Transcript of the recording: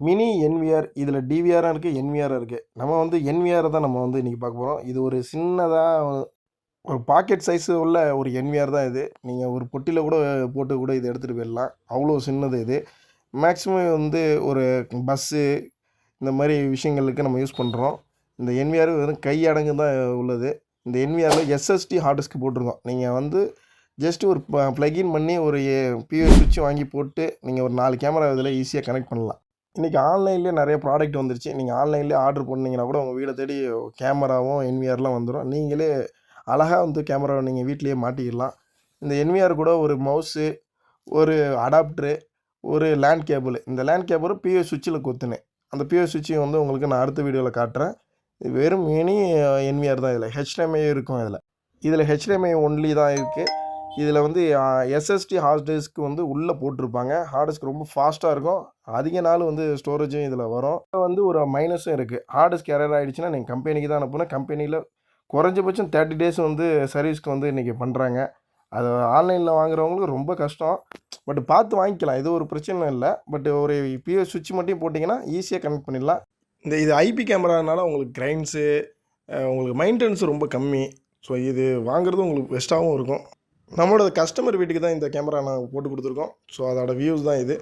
Mini NVR இதில் டிவிஆரும் இருக்குது, என்விஆரும் இருக்குது. நம்ம வந்து என்விஆரை தான் நம்ம வந்து இன்றைக்கி பார்க்க போகிறோம். இது ஒரு சின்னதாக ஒரு பாக்கெட் சைஸு உள்ள ஒரு என்விஆர் தான் இது. நீங்கள் ஒரு பொட்டியில் கூட போட்டு கூட இதை எடுத்துகிட்டு போயிடலாம். அவ்வளோ சின்னது இது. மேக்ஸிமம் வந்து ஒரு பஸ்ஸு இந்த மாதிரி விஷயங்களுக்கு நம்ம யூஸ் பண்ணுறோம். இந்த என்விஆர் வெறும் கை அடங்கு தான் உள்ளது. இந்த என்விஆரில் எஸ்எஸ்டி ஹார்ட் டிஸ்க் போட்டிருக்கோம். நீங்கள் வந்து ஜஸ்ட் ஒரு ப்ளக்இன் பண்ணி ஒரு பியூஎஸ் சுவிட்ச் வாங்கி போட்டு நீங்கள் ஒரு 4 கேமரா இதில் ஈஸியாக கனெக்ட் பண்ணலாம். இன்றைக்கி ஆன்லைன்லேயே நிறைய ப்ராடக்ட் வந்துருச்சு. நீங்கள் ஆன்லைன்லேயே ஆர்டர் பண்ணிங்கன்னா கூட உங்கள் வீடை தேடி கேமராவும் என்விஆர்லாம் வந்துடும். நீங்களே அழகாக வந்து கேமராவை நீங்கள் வீட்டிலேயே மாட்டிக்கிடலாம். இந்த என்விஆர் கூட ஒரு மவுஸு, ஒரு அடாப்டரு, ஒரு லேண்ட் கேபிள். இந்த லேண்ட் கேபிள் பியூஎஸ் சுவிட்சில் கொத்துனேன். அந்த பியூஎஸ் சுவிட்சையும் வந்து உங்களுக்கு நான் அடுத்த வீடியோவில் காட்டுறேன். இது வெறும் மினி என்விஆர் தான். இதில் ஹெச்டிஎம்ஐ இருக்கும். இதில் ஹெச்டிஎம்ஐ ஒன்லி தான் இருக்குது. இதில் வந்து எஸ்எஸ்டி ஹார்ட் டிஸ்க் வந்து உள்ளே போட்டிருப்பாங்க. ஹார்ட் டிஸ்க் ரொம்ப ஃபாஸ்ட்டாக இருக்கும். அதிக நாள் வந்து ஸ்டோரேஜும் இதில் வரும். வந்து ஒரு மைனஸும் இருக்குது. ஹார்ட் டிஸ்க் எரர் ஆகிடுச்சுன்னா நீங்கள் கம்பெனிக்கு தான் அனுப்பணும். கம்பெனியில் குறைஞ்சபட்சம் 30 டேஸ் வந்து சர்வீஸ்க்கு வந்து இன்றைக்கி பண்ணுறாங்க. அது ஆன்லைனில் வாங்குறவங்களுக்கு ரொம்ப கஷ்டம். பட் பார்த்து வாங்கிக்கலாம். இது ஒரு பிரச்சனை இல்லை. பட் ஒரு பியூஎஸ் சுவிட்ச் மட்டும் போட்டிங்கன்னா ஈஸியாக கனெக்ட் பண்ணிடலாம். இது ஐபி கேமரானால உங்களுக்கு கிரைன்ஸு உங்களுக்கு மெயின்டெனன்ஸ் ரொம்ப கம்மி. ஸோ இது வாங்குறது உங்களுக்கு பெஸ்ட்டாகவும் இருக்கும். நம்மளோட கஸ்டமர் வீட்டுக்கு தான் இந்த கேமரா நாங்கள் போட்டு கொடுத்துருக்கோம். ஸோ அதோட வியூஸ் தான் இது.